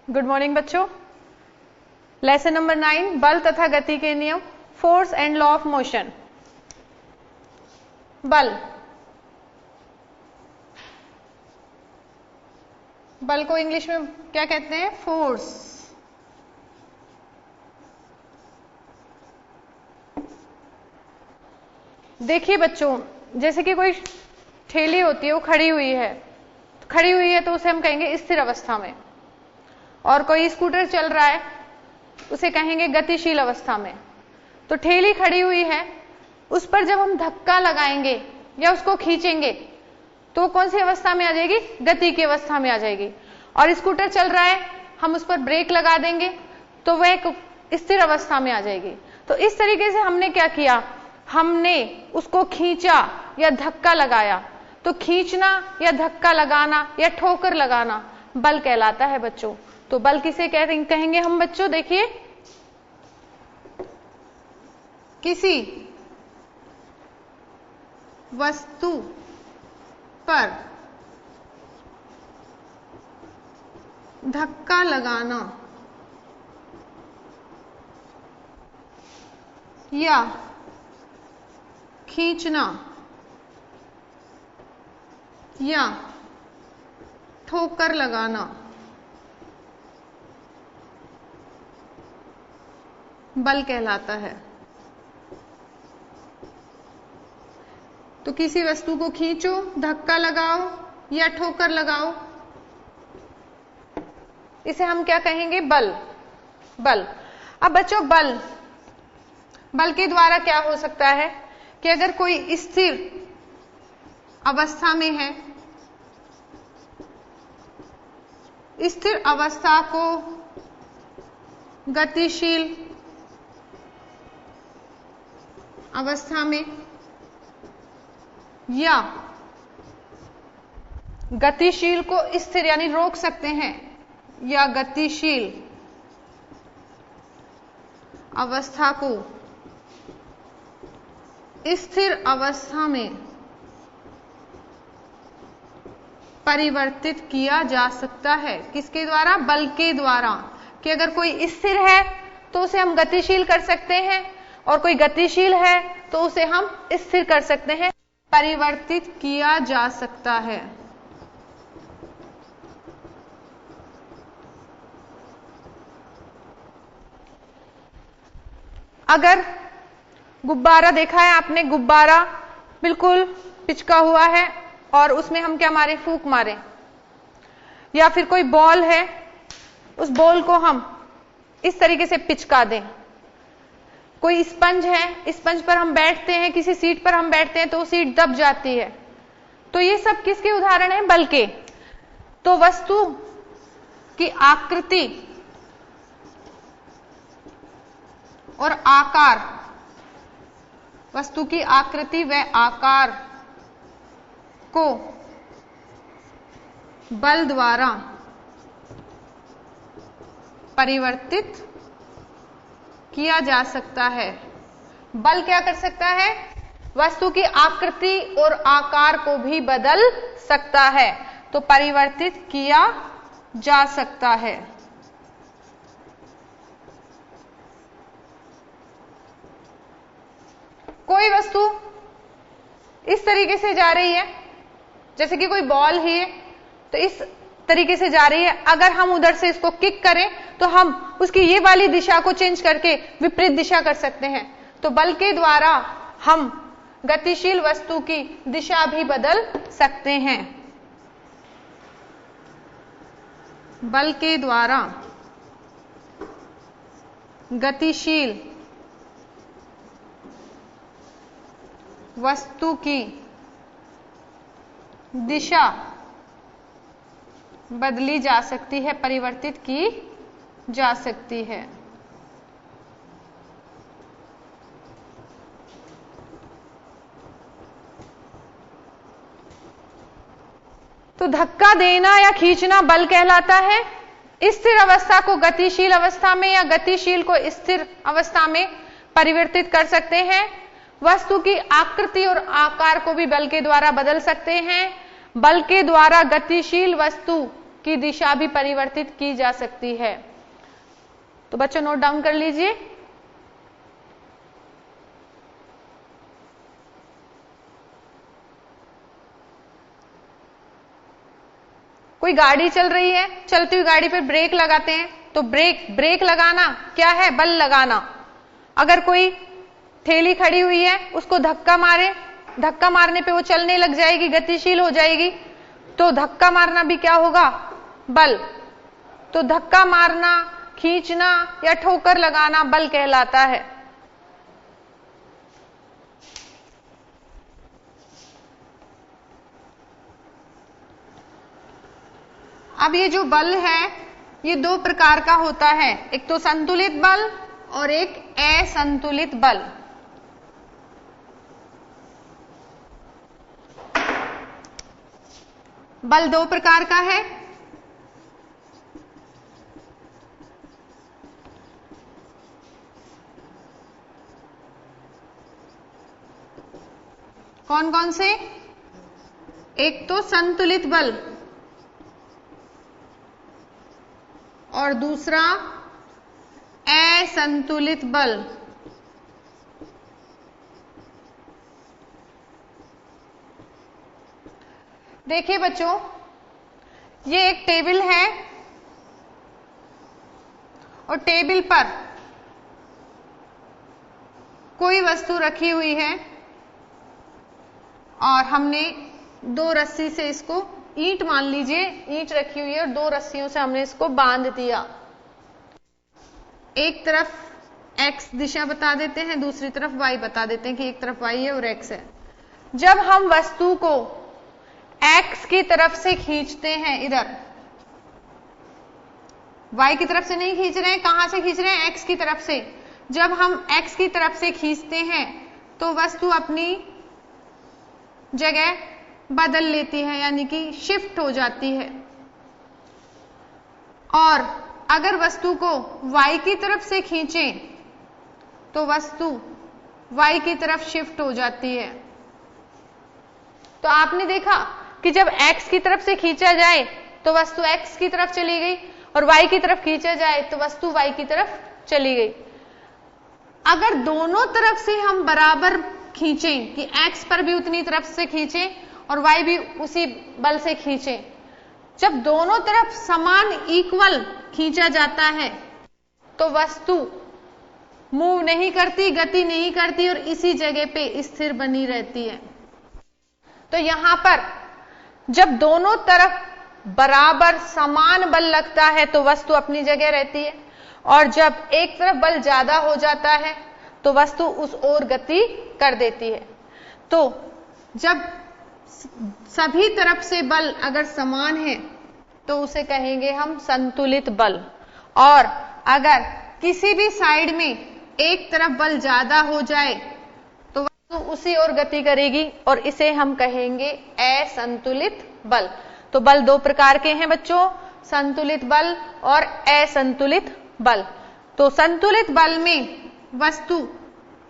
Good morning बच्चों। Lesson number 9 बल तथा गति के नियम, force and law of motion. बल, बल को इंग्लिश में क्या कहते हैं? फोर्स। देखिए बच्चों, जैसे कि कोई ठेली होती है, वो खड़ी हुई है तो उसे हम कहेंगे स्थिर अवस्था में, और कोई स्कूटर चल रहा है उसे कहेंगे गतिशील अवस्था में। तो ठेली खड़ी हुई है, उस पर जब हम धक्का लगाएंगे या उसको खींचेंगे तो कौन सी अवस्था में आ जाएगी? गति की अवस्था में आ जाएगी। और स्कूटर चल रहा है, हम उस पर ब्रेक लगा देंगे तो वह स्थिर अवस्था में आ जाएगी। तो इस तरीके से हमने क्या किया? हमने उसको खींचा या धक्का लगाया। तो खींचना या धक्का लगाना या ठोकर लगाना बल कहलाता है बच्चों। तो बल किसे कहेंगे हम बच्चों? देखिए, किसी वस्तु पर धक्का लगाना या खींचना या ठोकर लगाना बल कहलाता है। तो किसी वस्तु को खींचो, धक्का लगाओ या ठोकर लगाओ, इसे हम क्या कहेंगे? बल। बल। अब बच्चों, बल के द्वारा क्या हो सकता है कि अगर कोई स्थिर अवस्था में है, स्थिर अवस्था को गतिशील अवस्था में या गतिशील को स्थिर यानी रोक सकते हैं, या गतिशील अवस्था को स्थिर अवस्था में परिवर्तित किया जा सकता है। किसके द्वारा? बल के द्वारा। कि अगर कोई स्थिर है तो उसे हम गतिशील कर सकते हैं, और कोई गतिशील है तो उसे हम स्थिर कर सकते हैं, परिवर्तित किया जा सकता है। अगर गुब्बारा देखा है आपने, गुब्बारा बिल्कुल पिचका हुआ है और उसमें हम क्या मारे? फूंक मारे। या फिर कोई बॉल है, उस बॉल को हम इस तरीके से पिचका दें। कोई स्पंज है, स्पंज पर हम बैठते हैं, किसी सीट पर हम बैठते हैं तो वो सीट दब जाती है। तो ये सब किसके उदाहरण हैं? बल के। तो वस्तु की आकृति और आकार, वस्तु की आकृति व आकार को बल द्वारा परिवर्तित किया जा सकता है। बल क्या कर सकता है? वस्तु की आकृति और आकार को भी बदल सकता है, तो परिवर्तित किया जा सकता है। कोई वस्तु इस तरीके से जा रही है, जैसे कि कोई बॉल ही है, तो इस तरीके से जा रही है। अगर हम उधर से इसको किक करें तो हम उसकी ये वाली दिशा को चेंज करके विपरीत दिशा कर सकते हैं। तो बल के द्वारा हम गतिशील वस्तु की दिशा भी बदल सकते हैं। बल के द्वारा गतिशील वस्तु की दिशा बदली जा सकती है, परिवर्तित की जा सकती है। तो धक्का देना या खींचना बल कहलाता है। स्थिर अवस्था को गतिशील अवस्था में या गतिशील को स्थिर अवस्था में परिवर्तित कर सकते हैं। वस्तु की आकृति और आकार को भी बल के द्वारा बदल सकते हैं। बल के द्वारा गतिशील वस्तु की दिशा भी परिवर्तित की जा सकती है। तो बच्चों नोट डाउन कर लीजिए। कोई गाड़ी चल रही है, चलती हुई गाड़ी पे ब्रेक लगाते हैं, तो ब्रेक लगाना क्या है? बल लगाना। अगर कोई ठेली खड़ी हुई है, उसको धक्का मारे, धक्का मारने पे वो चलने लग जाएगी, गतिशील हो जाएगी, तो धक्का मारना भी क्या होगा? बल। तो धक्का मारना, खींचना या ठोकर लगाना बल कहलाता है। अब ये जो बल है ये दो प्रकार का होता है, एक तो संतुलित बल और एक असंतुलित बल। बल दो प्रकार का है, कौन कौन से? एक तो संतुलित बल और दूसरा असंतुलित बल। देखिए बच्चों, ये एक टेबल है और टेबल पर कोई वस्तु रखी हुई है और हमने दो रस्सी से इसको, ईंट मान लीजिए, ईंट रखी हुई है और दो रस्सियों से हमने इसको बांध दिया। एक तरफ x दिशा बता देते हैं, दूसरी तरफ y बता देते हैं कि एक तरफ y है और x है। जब हम वस्तु को x की तरफ से खींचते हैं, इधर y की तरफ से नहीं खींच रहे हैं, कहां से खींच रहे हैं? x की तरफ से। जब हम x की तरफ से खींचते हैं तो वस्तु अपनी जगह बदल लेती है, यानी कि शिफ्ट हो जाती है। और अगर वस्तु को y की तरफ से खींचें तो वस्तु y की तरफ शिफ्ट हो जाती है। तो आपने देखा कि जब x की तरफ से खींचा जाए तो वस्तु x की तरफ चली गई और y की तरफ खींचा जाए तो वस्तु y की तरफ चली गई। अगर दोनों तरफ से हम बराबर खींचें कि x पर भी उतनी तरफ से खींचें और y भी उसी बल से खींचें, जब दोनों तरफ समान इक्वल खींचा जाता है तो वस्तु मूव नहीं करती, गति नहीं करती और इसी जगह पे स्थिर बनी रहती है। तो यहां पर जब दोनों तरफ बराबर समान बल लगता है तो वस्तु अपनी जगह रहती है, और जब एक तरफ बल ज्यादा हो जाता है तो वस्तु उस ओर गति कर देती है। तो जब सभी तरफ से बल अगर समान है तो उसे कहेंगे हम संतुलित बल, और अगर किसी भी साइड में एक तरफ बल ज्यादा हो जाए तो वस्तु उसी ओर गति करेगी और इसे हम कहेंगे असंतुलित बल। तो बल दो प्रकार के हैं बच्चों, संतुलित बल और असंतुलित बल। तो संतुलित बल में वस्तु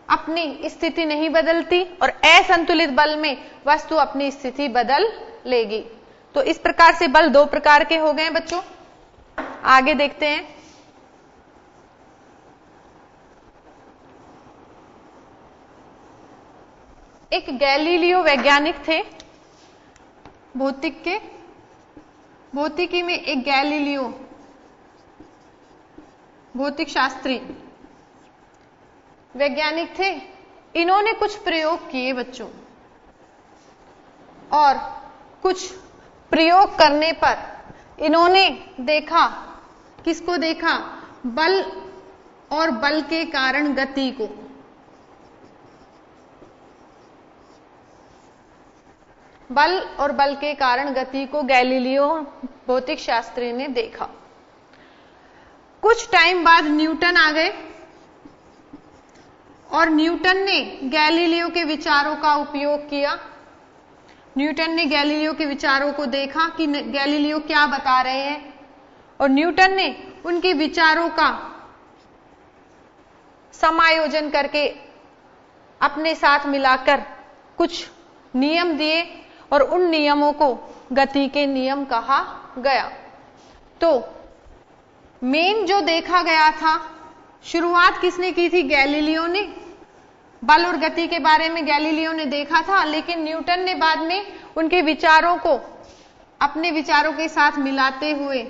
अपनी स्थिति नहीं बदलती और असंतुलित बल में वस्तु अपनी स्थिति बदल लेगी। तो इस प्रकार से बल दो प्रकार के हो गए बच्चों। आगे देखते हैं। एक गैलीलियो वैज्ञानिक थे, भौतिकी में एक गैलीलियो भौतिक शास्त्री वैज्ञानिक थे। इन्होंने कुछ प्रयोग किए बच्चों, और कुछ प्रयोग करने पर इन्होंने देखा, किसको देखा? बल और बल के कारण गति को। बल और बल के कारण गति को गैलीलियो भौतिक शास्त्री ने देखा। कुछ टाइम बाद न्यूटन आ गए और न्यूटन ने गैलीलियो के विचारों का उपयोग किया। न्यूटन ने गैलीलियो के विचारों को देखा कि गैलीलियो क्या बता रहे हैं, और न्यूटन ने उनके विचारों का समायोजन करके अपने साथ मिलाकर कुछ नियम दिए, और उन नियमों को गति के नियम कहा गया। तो मेन जो देखा गया था, शुरुआत किसने की थी? गैलीलियो ने। बल और गति के बारे में गैलीलियो ने देखा था, लेकिन न्यूटन ने बाद में उनके विचारों को अपने विचारों के साथ मिलाते हुए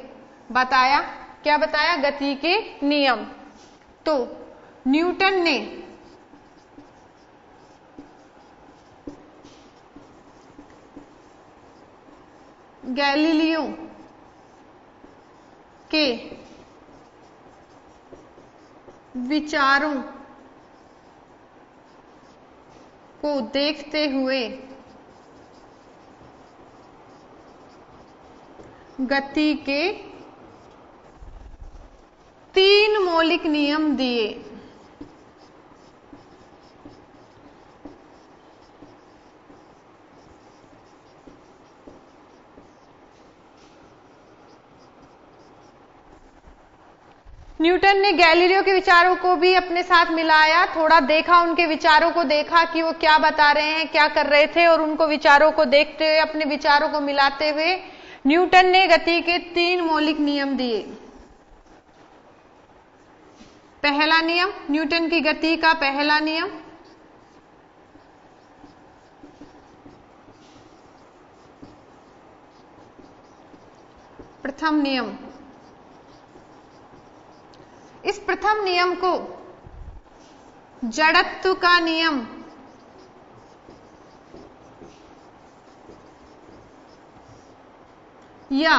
बताया। क्या बताया? गति के नियम। तो न्यूटन ने गैलीलियो के विचारों को देखते हुए गति के 3 मौलिक नियम दिए। न्यूटन ने गैलीलियो के विचारों को भी अपने साथ मिलाया, थोड़ा देखा, उनके विचारों को देखा कि वो क्या बता रहे हैं, क्या कर रहे थे, और उनको विचारों को देखते हुए, अपने विचारों को मिलाते हुए न्यूटन ने गति के 3 मौलिक नियम दिए। पहला नियम, न्यूटन की गति का पहला नियम, प्रथम नियम। इस प्रथम नियम को जड़त्व का नियम या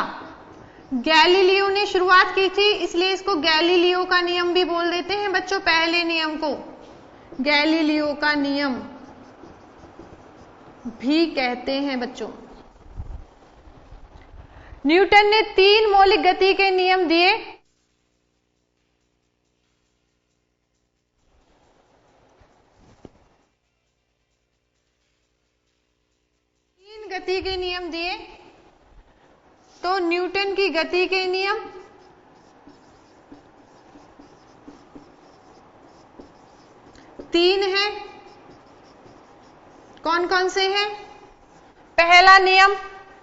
गैलीलियो ने शुरुआत की थी, इसलिए इसको गैलीलियो का नियम भी बोल देते हैं बच्चों। पहले नियम को गैलीलियो का नियम भी कहते हैं बच्चों। न्यूटन ने 3 मौलिक गति के नियम दिए। गति के नियम दिए। तो न्यूटन की गति के नियम, तीन है। कौन कौन से हैं? पहला नियम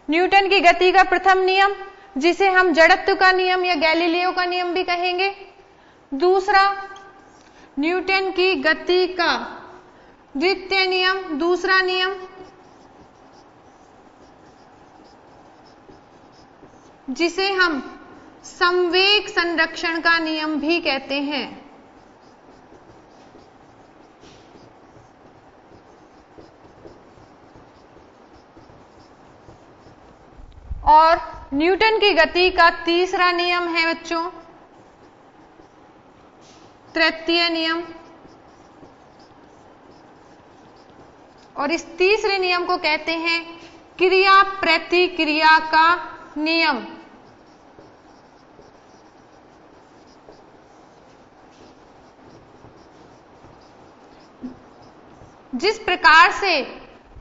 न्यूटन की गति का प्रथम नियम, जिसे हम जड़त्व का नियम या गैलीलियो का नियम भी कहेंगे। दूसरा न्यूटन की गति का द्वितीय नियम, दूसरा नियम, जिसे हम संवेग संरक्षण का नियम भी कहते हैं। और न्यूटन की गति का तीसरा नियम है बच्चों तृतीय नियम। और इस तीसरे नियम को कहते हैं क्रिया प्रतिक्रिया का नियम। जिस प्रकार से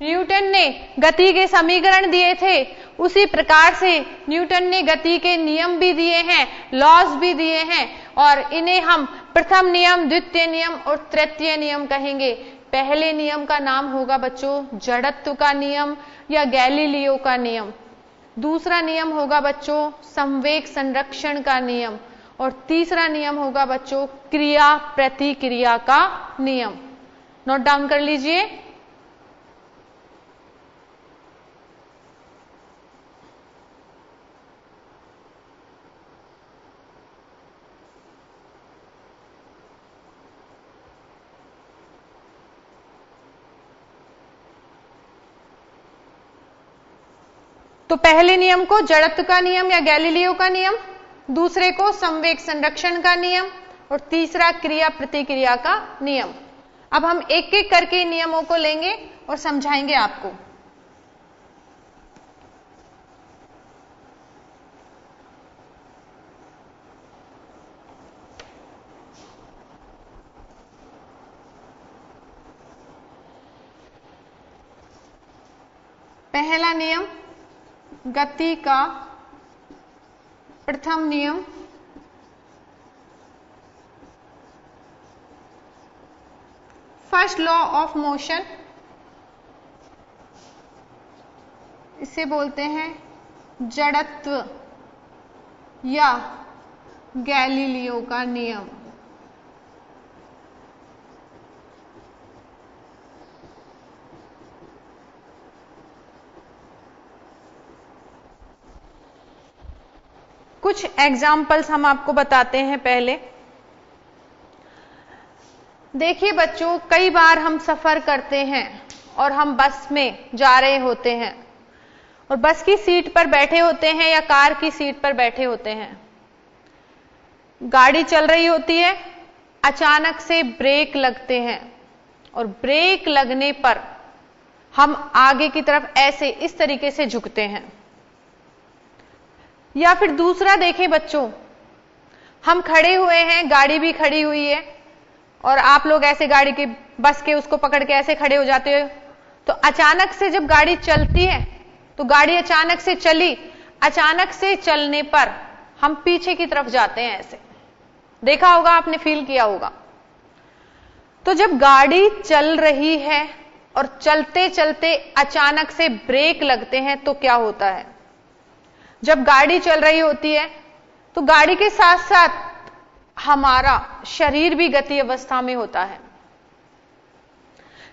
न्यूटन ने गति के समीकरण दिए थे, उसी प्रकार से न्यूटन ने गति के नियम भी दिए हैं, लॉज भी दिए हैं, और इन्हें हम प्रथम नियम, द्वितीय नियम और तृतीय नियम कहेंगे। पहले नियम का नाम होगा बच्चों जड़त्व का नियम या गैलीलियो का नियम। दूसरा नियम होगा बच्चों संवेग संरक्षण का नियम, और तीसरा नियम होगा बच्चों क्रिया प्रतिक्रिया का नियम। नोट डाउन कर लीजिए। तो पहले नियम को जड़त्व का नियम या गैलीलियो का नियम, दूसरे को संवेग संरक्षण का नियम, और तीसरा क्रिया प्रतिक्रिया का नियम। अब हम एक एक करके नियमों को लेंगे और समझाएंगे आपको। पहला नियम गति का प्रथम नियम, फर्स्ट लॉ ऑफ मोशन, इसे बोलते हैं जड़त्व या गैलीलियो का नियम। कुछ एग्जाम्पल्स हम आपको बताते हैं। पहले देखिए बच्चों, कई बार हम सफर करते हैं और हम बस में जा रहे होते हैं और बस की सीट पर बैठे होते हैं या कार की सीट पर बैठे होते हैं। गाड़ी चल रही होती है, अचानक से ब्रेक लगते हैं और ब्रेक लगने पर हम आगे की तरफ ऐसे इस तरीके से झुकते हैं। या फिर दूसरा देखें बच्चों, हम खड़े हुए हैं, गाड़ी भी खड़ी हुई है और आप लोग ऐसे गाड़ी के बस के उसको पकड़ के ऐसे खड़े हो जाते हो, तो अचानक से जब गाड़ी चलती है तो गाड़ी अचानक से चली, अचानक से चलने पर हम पीछे की तरफ जाते हैं। ऐसे देखा होगा आपने, फील किया होगा। तो जब गाड़ी चल रही है और चलते चलते अचानक से ब्रेक लगते हैं तो क्या होता है? जब गाड़ी चल रही होती है तो गाड़ी के साथ साथ हमारा शरीर भी गति अवस्था में होता है,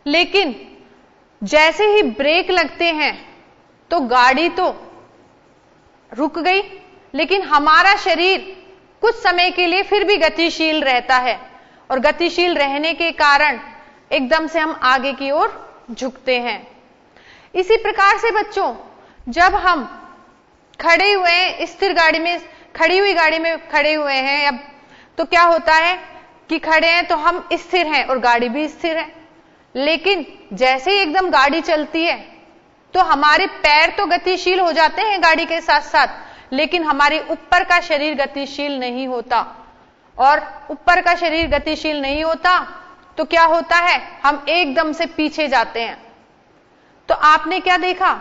लेकिन जैसे ही ब्रेक लगते हैं तो गाड़ी तो रुक गई, लेकिन हमारा शरीर कुछ समय के लिए फिर भी गतिशील रहता है और गतिशील रहने के कारण एकदम से हम आगे की ओर झुकते हैं। इसी प्रकार से बच्चों, जब हम खड़े हुए हैं, स्थिर गाड़ी में, खड़ी हुई गाड़ी में खड़े हुए हैं, अब तो क्या होता है कि खड़े हैं तो हम स्थिर हैं और गाड़ी भी स्थिर है, लेकिन जैसे ही एकदम गाड़ी चलती है तो हमारे पैर तो गतिशील हो जाते हैं गाड़ी के साथ साथ, लेकिन हमारे ऊपर का शरीर गतिशील नहीं होता। और ऊपर का शरीर गतिशील नहीं होता तो क्या होता है, हम एकदम से पीछे जाते हैं। तो आपने क्या देखा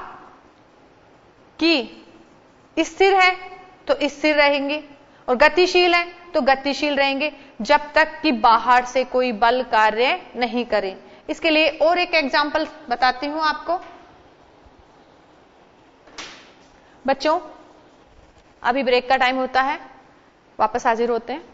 कि स्थिर है तो स्थिर रहेंगे और गतिशील है तो गतिशील रहेंगे जब तक कि बाहर से कोई बल कार्य नहीं करे। इसके लिए और एक एग्जांपल बताती हूं आपको। बच्चों, अभी ब्रेक का टाइम होता है, वापस हाजिर होते हैं।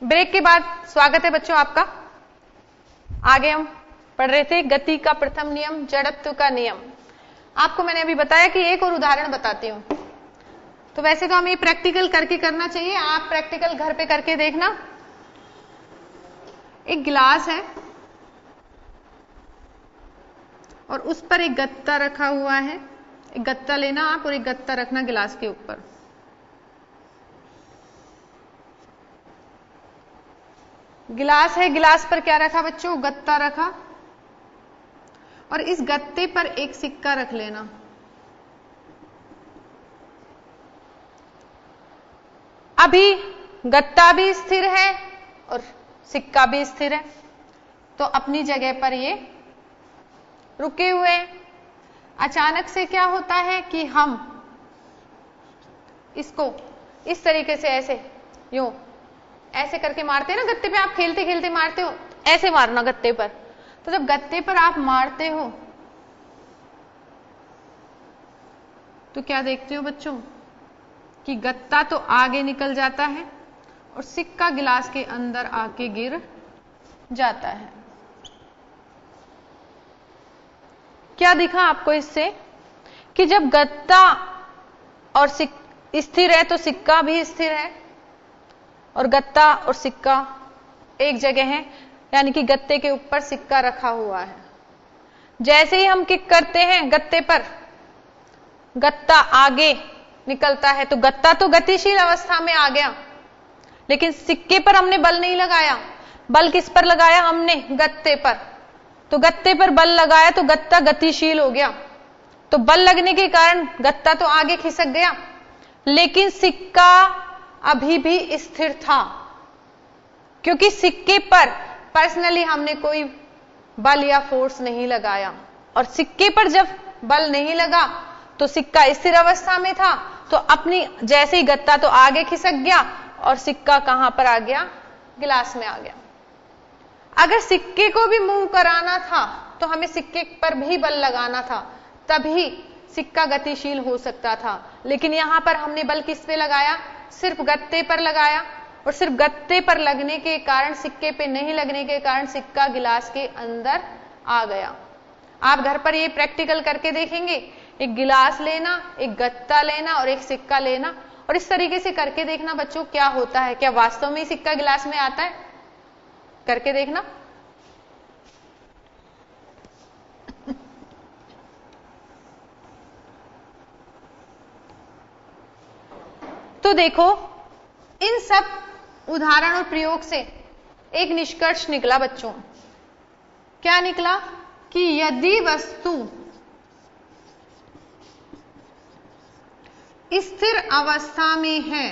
ब्रेक के बाद स्वागत है बच्चों आपका। आगे हम पढ़ रहे थे गति का प्रथम नियम, जड़त्व का नियम। आपको मैंने अभी बताया कि एक और उदाहरण बताती हूं। तो वैसे तो हमें प्रैक्टिकल करके करना चाहिए, आप प्रैक्टिकल घर पे करके देखना। एक गिलास है और उस पर एक गत्ता रखा हुआ है। एक गत्ता लेना आप और एक गत्ता रखना गिलास के ऊपर। गिलास है, गिलास पर क्या रखा बच्चों? गत्ता रखा और इस गत्ते पर एक सिक्का रख लेना। अभी गत्ता भी स्थिर है और सिक्का भी स्थिर है, तो अपनी जगह पर ये रुके हुए हैं। अचानक से क्या होता है कि हम इसको इस तरीके से ऐसे यूं ऐसे करके मारते हैं ना गत्ते पे, आप खेलते खेलते मारते हो, ऐसे मारना गत्ते पर। तो जब गत्ते पर आप मारते हो तो क्या देखते हो बच्चों कि गत्ता तो आगे निकल जाता है और सिक्का गिलास के अंदर आके गिर जाता है। क्या दिखा आपको इससे कि जब गत्ता और स्थिर है तो सिक्का भी स्थिर है, और गत्ता और सिक्का एक जगह है, यानी कि गत्ते के ऊपर सिक्का रखा हुआ है। जैसे ही हम किक करते हैं गत्ते पर, गत्ता आगे निकलता है, तो गत्ता तो गतिशील अवस्था में आ गया, लेकिन सिक्के पर हमने बल नहीं लगाया। बल किस पर लगाया हमने? गत्ते पर। तो गत्ते पर बल लगाया तो गत्ता गतिशील हो गया, तो बल लगने के कारण गत्ता तो आगे खिसक गया, लेकिन सिक्का अभी भी स्थिर था, क्योंकि सिक्के पर पर्सनली हमने कोई बल या फोर्स नहीं लगाया। और सिक्के पर जब बल नहीं लगा तो सिक्का स्थिर अवस्था में था, तो अपनी जैसे ही गत्ता तो आगे खिसक गया और सिक्का कहां पर आ गया? गिलास में आ गया। अगर सिक्के को भी मूव कराना था तो हमें सिक्के पर भी बल लगाना था, तभी सिक्का गतिशील हो सकता था। लेकिन यहां पर हमने बल किस पे लगाया? सिर्फ गत्ते पर लगाया, और सिर्फ गत्ते पर लगने के कारण, सिक्के पे नहीं लगने के कारण सिक्का गिलास के अंदर आ गया। आप घर पर ये प्रैक्टिकल करके देखेंगे, एक गिलास लेना, एक गत्ता लेना और एक सिक्का लेना, और इस तरीके से करके देखना बच्चों क्या होता है। क्या वास्तव में सिक्का गिलास में आता है? करके देखना। तो देखो, इन सब उदाहरण और प्रयोग से एक निष्कर्ष निकला बच्चों। क्या निकला? कि यदि वस्तु स्थिर अवस्था में है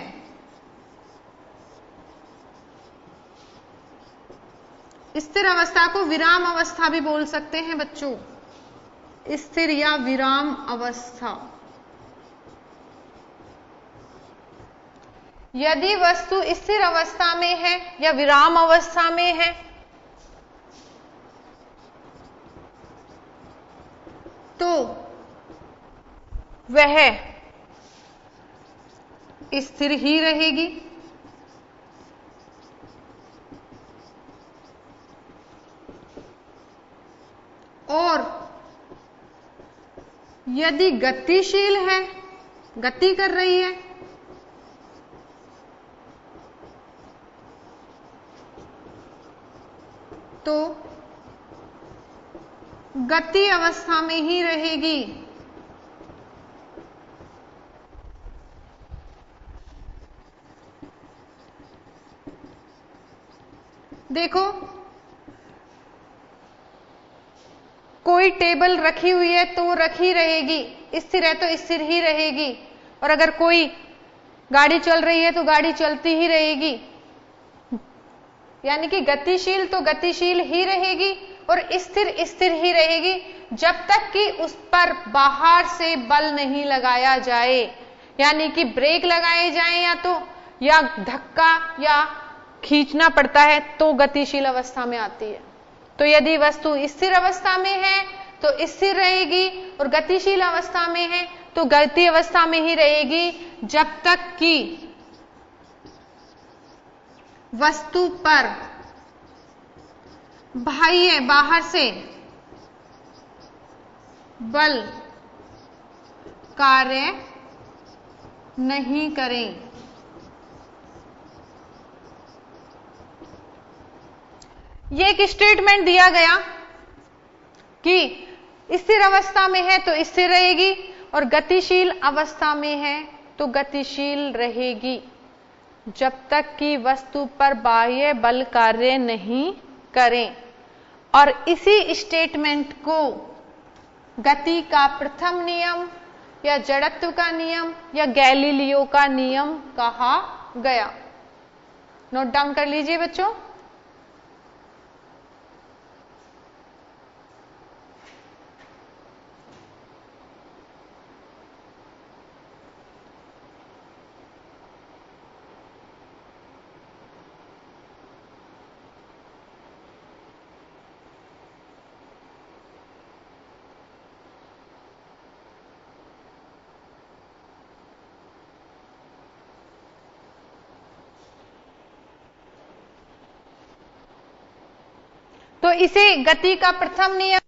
स्थिर अवस्था को विराम अवस्था भी बोल सकते हैं बच्चों, स्थिर या विराम अवस्था। यदि वस्तु स्थिर अवस्था में है या विराम अवस्था में है तो वह स्थिर ही रहेगी, और यदि गतिशील है, गति कर रही है, तो गति अवस्था में ही रहेगी। देखो, कोई टेबल रखी हुई है तो रखी रहेगी, स्थिर है तो स्थिर ही रहेगी, और अगर कोई गाड़ी चल रही है तो गाड़ी चलती ही रहेगी। यानी कि गतिशील तो गतिशील ही रहेगी और स्थिर स्थिर ही रहेगी, जब तक कि उस पर बाहर से बल नहीं लगाया जाए, यानी कि ब्रेक लगाए जाएं या धक्का या खींचना पड़ता है तो गतिशील अवस्था में आती है। तो यदि वस्तु स्थिर अवस्था में है तो स्थिर रहेगी, और गतिशील अवस्था में है तो गति अवस्था में ही रहेगी, जब तक कि वस्तु पर बाह्य बाहर से बल कार्य नहीं करें। ये एक स्टेटमेंट दिया गया कि स्थिर अवस्था में है तो स्थिर रहेगी और गतिशील अवस्था में है तो गतिशील रहेगी, जब तक कि वस्तु पर बाह्य बल कार्य नहीं करें। और इसी स्टेटमेंट को गति का प्रथम नियम या जड़त्व का नियम या गैलीलियो का नियम कहा गया। नोट डाउन कर लीजिए बच्चों। तो इसे गति का प्रथम नियम,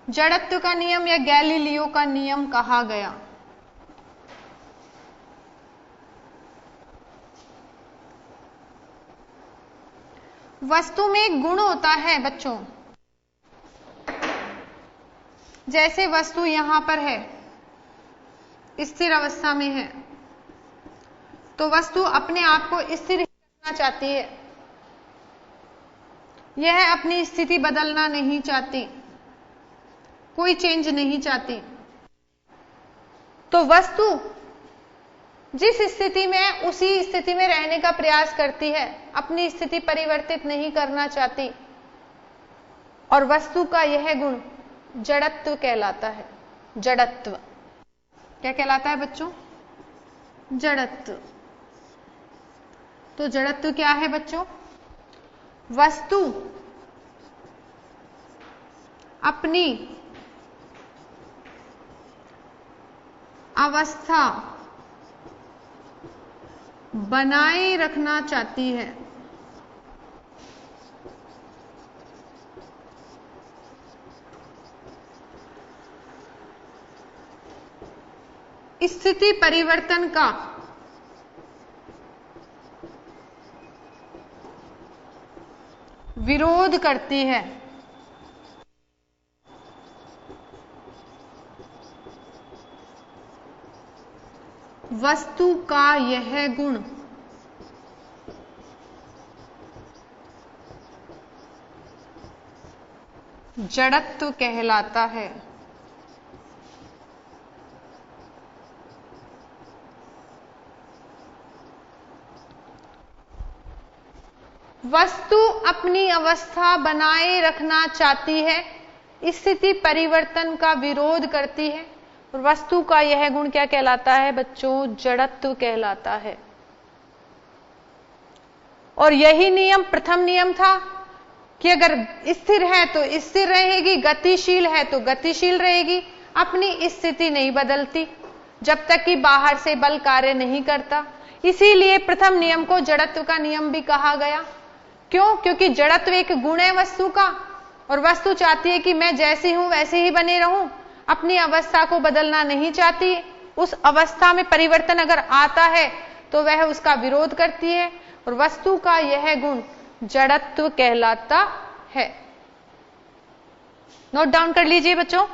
जड़त्व का नियम या गैलीलियो का नियम कहा गया। वस्तु में एक गुण होता है बच्चों, जैसे वस्तु यहां पर है, स्थिर अवस्था में है, तो वस्तु अपने आप को स्थिर रखना चाहती है, यह अपनी स्थिति बदलना नहीं चाहती, कोई चेंज नहीं चाहती। तो वस्तु जिस स्थिति में है उसी स्थिति में रहने का प्रयास करती है, अपनी स्थिति परिवर्तित नहीं करना चाहती। और वस्तु का यह गुण जड़त्व कहलाता है। जड़त्व क्या कहलाता है बच्चों? जड़त्व। तो जड़त्व क्या है बच्चों? वस्तु अपनी अवस्था बनाए रखना चाहती है। स्थिति परिवर्तन का विरोध करती है। वस्तु का यह गुण जड़त्व कहलाता है। वस्तु अपनी अवस्था बनाए रखना चाहती है, स्थिति परिवर्तन का विरोध करती है, और वस्तु का यह गुण क्या कहलाता है बच्चों? जड़त्व कहलाता है। और यही नियम प्रथम नियम था कि अगर स्थिर है तो स्थिर रहेगी, गतिशील है तो गतिशील रहेगी, अपनी स्थिति नहीं बदलती जब तक कि बाहर से बल कार्य नहीं करता। इसीलिए प्रथम नियम को जड़त्व का नियम भी कहा गया। क्यों? क्योंकि जड़त्व एक गुण है वस्तु का, और वस्तु चाहती है कि मैं जैसी हूं वैसे ही बने रहूं, अपनी अवस्था को बदलना नहीं चाहती। उस अवस्था में परिवर्तन अगर आता है तो वह उसका विरोध करती है, और वस्तु का यह गुण जड़त्व कहलाता है। नोट डाउन कर लीजिए बच्चों।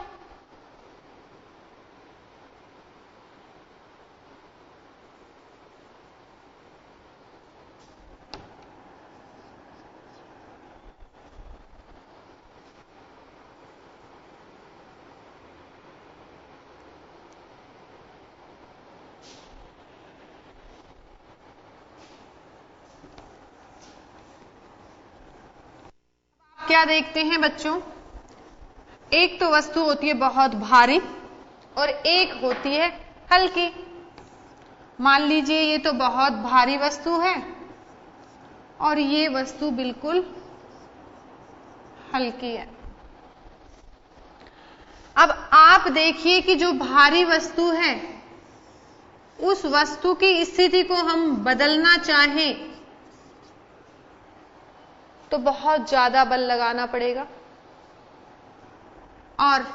क्या देखते हैं बच्चों? एक तो वस्तु होती है बहुत भारी और एक होती है हल्की। मान लीजिए ये तो बहुत भारी वस्तु है और ये वस्तु बिल्कुल हल्की है। अब आप देखिए कि जो भारी वस्तु है उस वस्तु की स्थिति को हम बदलना चाहें तो बहुत ज्यादा बल लगाना पड़ेगा, और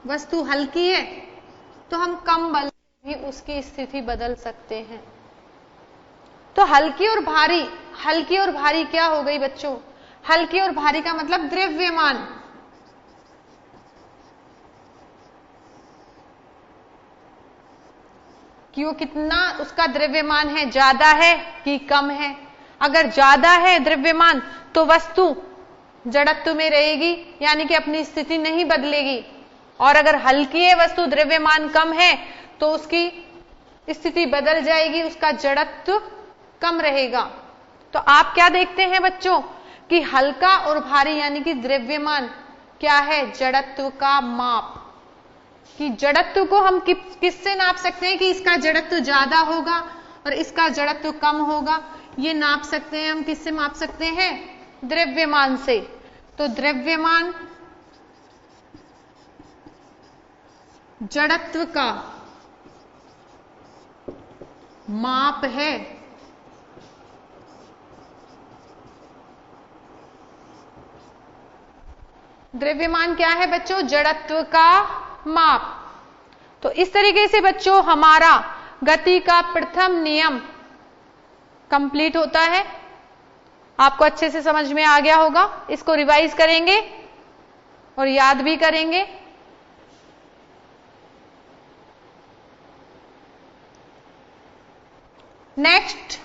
वस्तु हल्की है तो हम कम बल से भी उसकी स्थिति बदल सकते हैं। तो हल्की और भारी क्या हो गई बच्चों? हल्की और भारी का मतलब द्रव्यमान। कि वो कितना उसका द्रव्यमान है, ज्यादा है कि कम है। अगर ज्यादा है द्रव्यमान तो वस्तु जड़त्व में रहेगी, यानी कि अपनी स्थिति नहीं बदलेगी। और अगर हल्की है वस्तु, द्रव्यमान कम है, तो उसकी स्थिति बदल जाएगी, उसका जड़त्व कम रहेगा। तो आप क्या देखते हैं बच्चों कि हल्का और भारी यानी कि द्रव्यमान क्या है? जड़त्व का माप। कि जड़त्व को हम किससे नाप सकते हैं कि इसका जड़त्व ज्यादा होगा और इसका जड़त्व कम होगा? ये नाप सकते हैं हम किससे माप सकते हैं? द्रव्यमान से। तो द्रव्यमान जड़त्व का माप है। द्रव्यमान क्या है बच्चों? जड़त्व का माप। तो इस तरीके से बच्चों हमारा गति का प्रथम नियम कंप्लीट होता है। आपको अच्छे से समझ में आ गया होगा। इसको रिवाइज करेंगे और याद भी करेंगे। नेक्स्ट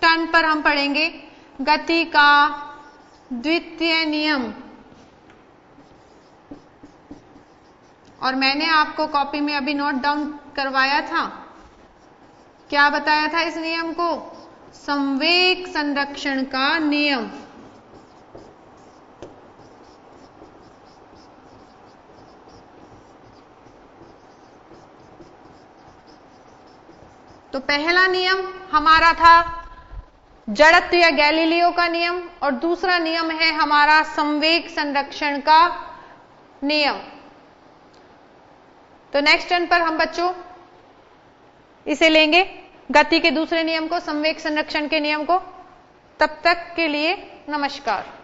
टर्न पर हम पढ़ेंगे गति का द्वितीय नियम। और मैंने आपको कॉपी में अभी नोट डाउन करवाया था। क्या बताया था इस नियम को? संवेग संरक्षण का नियम। तो पहला नियम हमारा था जड़त्व या गैलीलियो का नियम और दूसरा नियम है हमारा संवेग संरक्षण का नियम। तो नेक्स्ट टर्न पर हम बच्चों इसे लेंगे, गति के दूसरे नियम को, संवेग संरक्षण के नियम को। तब तक के लिए नमस्कार।